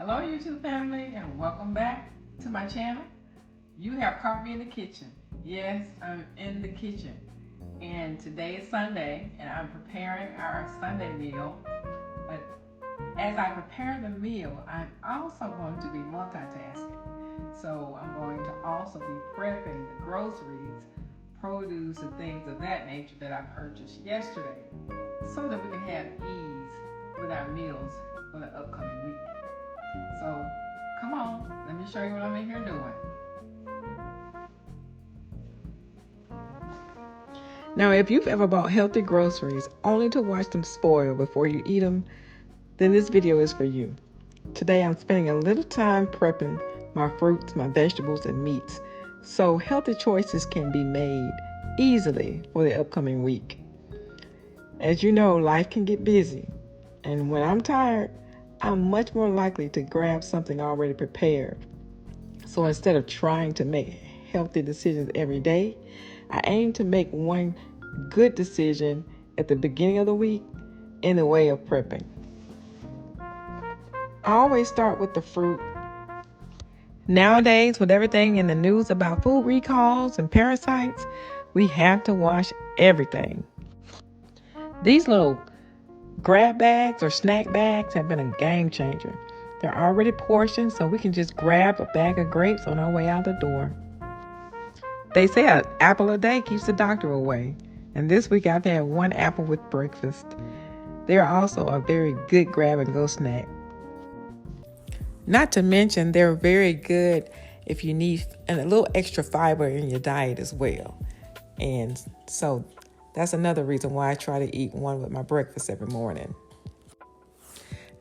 Hello YouTube family and welcome back to my channel. You have caught me in the kitchen. Yes, I'm in the kitchen. And today is Sunday and I'm preparing our Sunday meal. But as I prepare the meal, I'm also going to be multitasking. So I'm going to also be prepping the groceries, produce and things of that nature that I purchased yesterday so that we can have ease with our meals for the upcoming week. So come on, let me show you what I'm in here doing. Now, if you've ever bought healthy groceries only to watch them spoil before you eat them, then this video is for you. Today I'm spending a little time prepping my fruits, my vegetables, and meats so healthy choices can be made easily for the upcoming week. As you know, life can get busy, and when I'm tired, I'm much more likely to grab something already prepared. So instead of trying to make healthy decisions every day, I aim to make one good decision at the beginning of the week in the way of prepping. I always start with the fruit. Nowadays, with everything in the news about food recalls and parasites, we have to wash everything. These little grab bags or snack bags have been a game changer. They're already portioned, so we can just grab a bag of grapes on our way out the door. They say an apple a day keeps the doctor away, and this week I've had one apple with breakfast. They're also a very good grab and go snack. Not to mention, they're very good if you need a little extra fiber in your diet as well. And so that's another reason why I try to eat one with my breakfast every morning.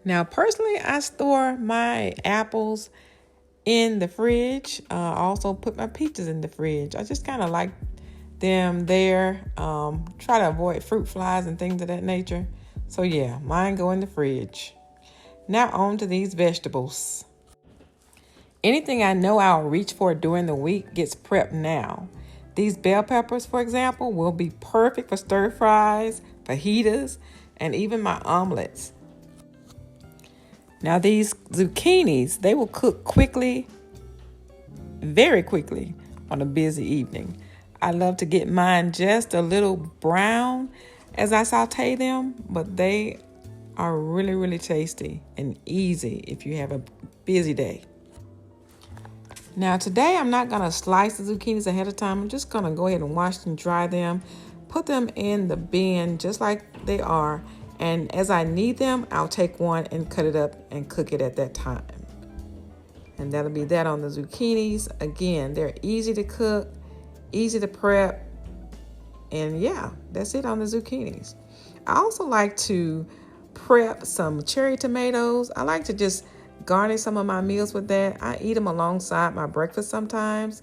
Now, personally, I store my apples in the fridge. Also put my peaches in the fridge. I just kind of like them there. Try to avoid fruit flies and things of that nature. So yeah, mine go in the fridge. Now on to these vegetables. Anything I know I'll reach for during the week gets prepped now. These bell peppers, for example, will be perfect for stir fries, fajitas, and even my omelets. Now these zucchinis, they will cook quickly, very quickly on a busy evening. I love to get mine just a little brown as I saute them, but they are really, really tasty and easy if you have a busy day. Now today I'm not going to slice the zucchinis ahead of time. I'm just going to go ahead and wash and dry them, put them in the bin just like they are. And as I need them, I'll take one and cut it up and cook it at that time. And that'll be that on the zucchinis. Again, they're easy to cook, easy to prep. And yeah, that's it on the zucchinis. I also like to prep some cherry tomatoes. I like to just garnish some of my meals with that. I eat them alongside my breakfast sometimes.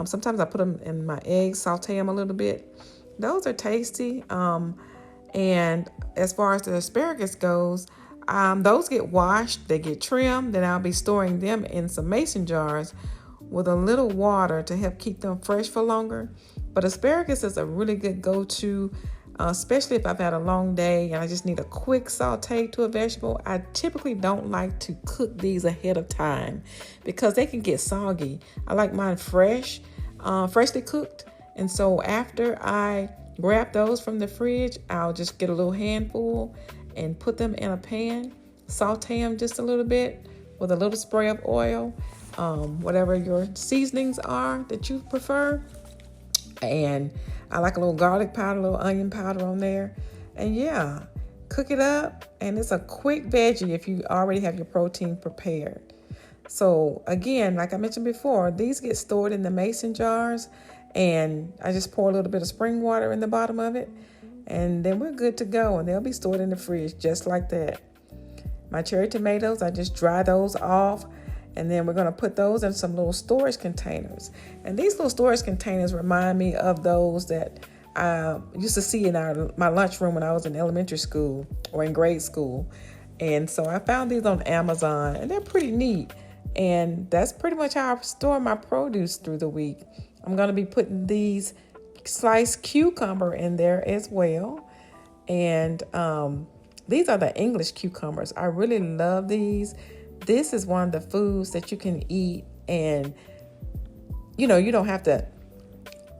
Sometimes I put them in my eggs, saute them a little bit. Those are tasty. And as far as the asparagus goes, those get washed, they get trimmed, then I'll be storing them in some mason jars with a little water to help keep them fresh for longer. But asparagus is a really good go-to, especially if I've had a long day and I just need a quick saute to a vegetable. I typically don't like to cook these ahead of time because they can get soggy. I like mine fresh, freshly cooked. And so after I grab those from the fridge, I'll just get a little handful and put them in a pan, saute them just a little bit with a little spray of oil, whatever your seasonings are that you prefer. And I like a little garlic powder, a little onion powder on there. And yeah, cook it up. And it's a quick veggie if you already have your protein prepared. So again, like I mentioned before, these get stored in the mason jars. And I just pour a little bit of spring water in the bottom of it. And then we're good to go. And they'll be stored in the fridge just like that. My cherry tomatoes, I just dry those off. And then we're going to put those in some little storage containers. And these little storage containers remind me of those that I used to see in my lunchroom when I was in elementary school or in grade school. And so I found these on Amazon, and they're pretty neat. And that's pretty much how I store my produce through the week. I'm going to be putting these sliced cucumber in there as well. And these are the English cucumbers. I really love these. this is one of the foods that you can eat, and you don't have to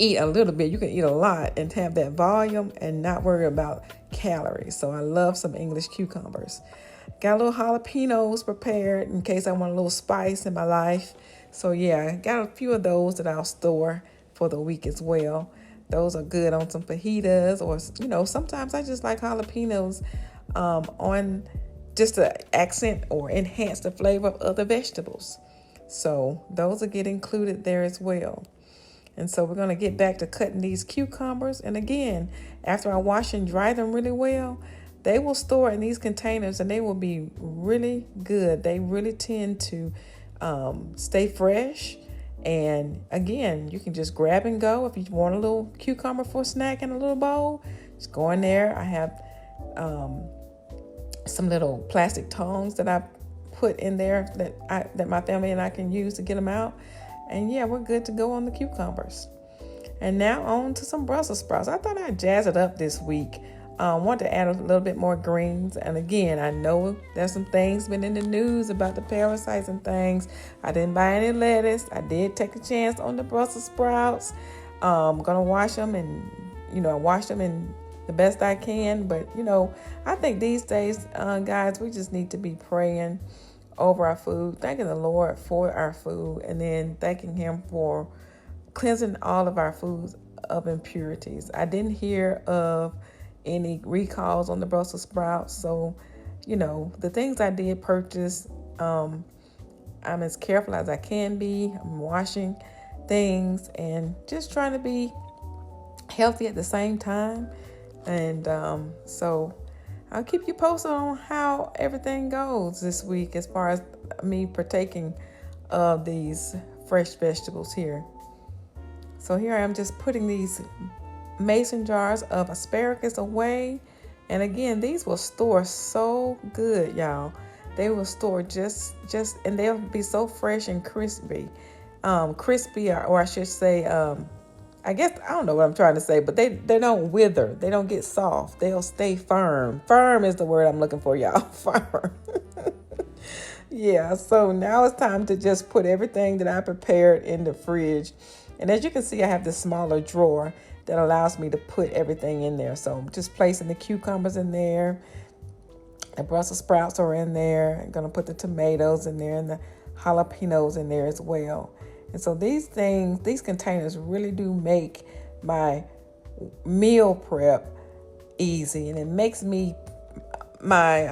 eat a little bit. You can eat a lot and have that volume and not worry about calories. So I love some English cucumbers. Got a little jalapenos prepared in case I want a little spice in my life. So yeah, got a few of those that I'll store for the week as well. Those are good on some fajitas, or sometimes I just like jalapenos on just to accent or enhance the flavor of other vegetables. So those will get included there as well. And so we're going to get back to cutting these cucumbers. And again, after I wash and dry them really well, they will store in these containers and they will be really good. They really tend to stay fresh. And again, you can just grab and go. If you want a little cucumber for a snack in a little bowl, just go in there. I have some little plastic tongs that I put in there that my family and I can use to get them out. And yeah, we're good to go on the cucumbers. And now on to some Brussels sprouts. I thought I'd jazz it up this week. Want to add a little bit more greens. And again, I know there's some things been in the news about the parasites and things. I didn't buy any lettuce. I did take a chance on the Brussels sprouts. I'm going to wash them, and, I wash them in the best I can. But, I think these days, guys, we just need to be praying over our food, thanking the Lord for our food, and then thanking Him for cleansing all of our foods of impurities. I didn't hear of any recalls on the Brussels sprouts, so the things I did purchase, I'm as careful as I can be. I'm washing things and just trying to be healthy at the same time. And so I'll keep you posted on how everything goes this week as far as me partaking of these fresh vegetables here. So here I am just putting these mason jars of asparagus away. And again, these will store so good, y'all. They will store and they'll be so fresh and crispy. Or I should say, I guess, I don't know what I'm trying to say, but they don't wither. They don't get soft. They'll stay firm. Firm is the word I'm looking for, y'all. Firm. Yeah, so now it's time to just put everything that I prepared in the fridge. And as you can see, I have this smaller drawer that allows me to put everything in there. So I'm just placing the cucumbers in there. The Brussels sprouts are in there. I'm going to put the tomatoes in there and the jalapenos in there as well. And so these containers really do make my meal prep easy, and it makes my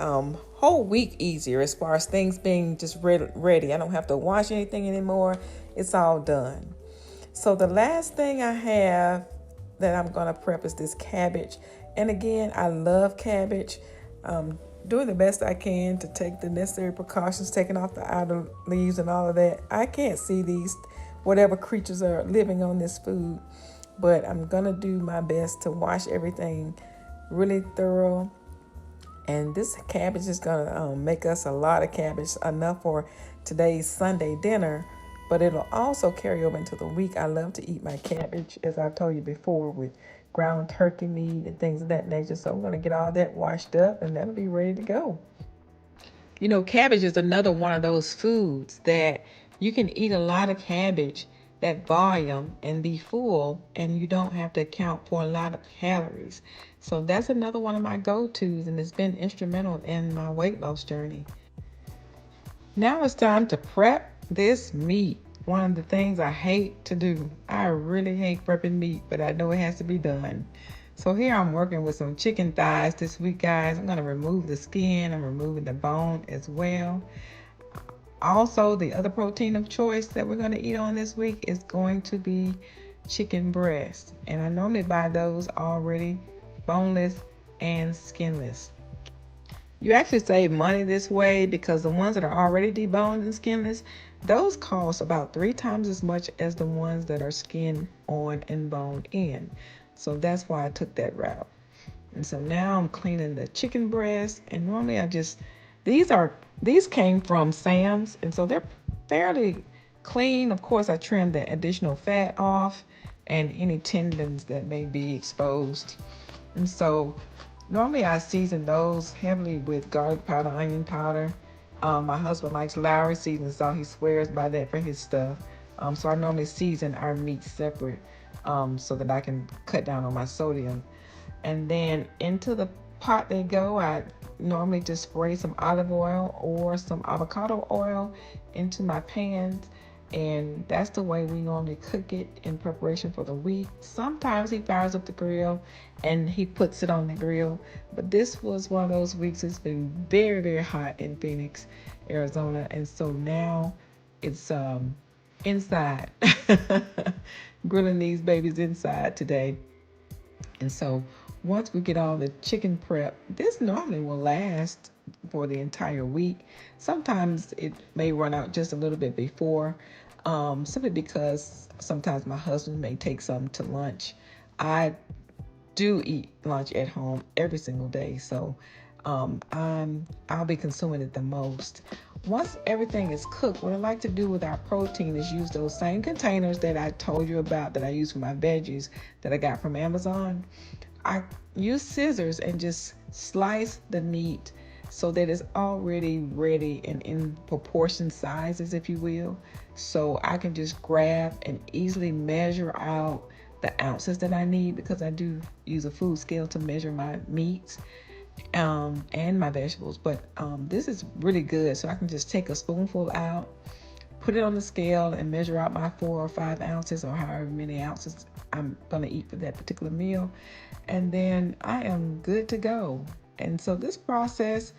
whole week easier as far as things being just ready. I don't have to wash anything anymore. It's all done. So the last thing I have that I'm going to prep is this cabbage. And again, I love cabbage. Doing the best I can to take the necessary precautions, taking off the outer leaves and all of that. I can't see whatever creatures are living on this food, but I'm going to do my best to wash everything really thorough. And this cabbage is going to make us a lot of cabbage, enough for today's Sunday dinner, but it'll also carry over into the week. I love to eat my cabbage, as I've told you before, with ground turkey meat and things of that nature. So I'm going to get all that washed up, and that'll be ready to go. Cabbage is another one of those foods that you can eat a lot of cabbage, that volume, and be full, and you don't have to account for a lot of calories. So that's another one of my go-tos, and it's been instrumental in my weight loss journey. Now it's time to prep this meat. One of the things I hate to do. I really hate prepping meat, but I know it has to be done. So here I'm working with some chicken thighs this week, guys. I'm going to remove the skin. I'm removing the bone as well. Also, the other protein of choice that we're going to eat on this week is going to be chicken breast. And I normally buy those already boneless and skinless. You actually save money this way because the ones that are already deboned and skinless, those cost about 3 times as much as the ones that are skin on and boned in. So that's why I took that route. And so now I'm cleaning the chicken breast, and normally these came from Sam's, and so they're fairly clean. Of course, I trimmed the additional fat off and any tendons that may be exposed. And so normally I season those heavily with garlic powder, onion powder, My husband likes Lowry seasoning, so he swears by that for his stuff. So I normally season our meat separate, so that I can cut down on my sodium. And then into the pot they go. I normally just spray some olive oil or some avocado oil into my pans. And that's the way we normally cook it in preparation for the week. Sometimes he fires up the grill and he puts it on the grill. But this was one of those weeks. It's been very, very hot in Phoenix, Arizona. And so now it's inside. Grilling these babies inside today. And so once we get all the chicken prep, this normally will last for the entire week. Sometimes it may run out just a little bit before, simply because sometimes my husband may take some to lunch. I do eat lunch at home every single day, so I'll be consuming it the most. Once everything is cooked, what I like to do with our protein is use those same containers that I told you about that I use for my veggies that I got from Amazon. I use scissors and just slice the meat so that it's already ready and in proportion sizes, if you will. So I can just grab and easily measure out the ounces that I need, because I do use a food scale to measure my meats and my vegetables. But this is really good. So I can just take a spoonful out, put it on the scale, and measure out my 4 or 5 ounces or however many ounces I'm going to eat for that particular meal. And then I am good to go. And so this process,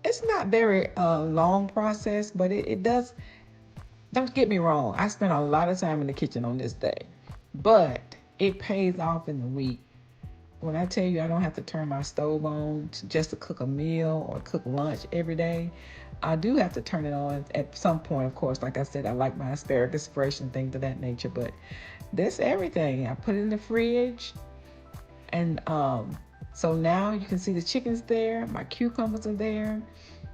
it's not very long process, but it does. Don't get me wrong. I spent a lot of time in the kitchen on this day, but it pays off in the week. When I tell you I don't have to turn my stove on just to cook a meal or cook lunch every day, I do have to turn it on at some point, of course. Like I said, I like my asparagus fresh and things of that nature, but that's everything. I put it in the fridge, and so now you can see the chicken's there, my cucumbers are there,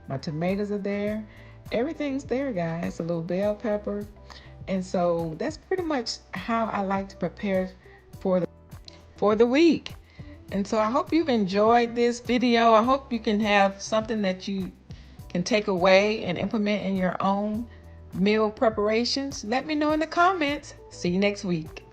my tomatoes are there. Everything's there, guys. A little bell pepper. And so that's pretty much how I like to prepare for the week. And so I hope you've enjoyed this video. I hope you can have something that you can take away and implement in your own meal preparations. Let me know in the comments. See you next week.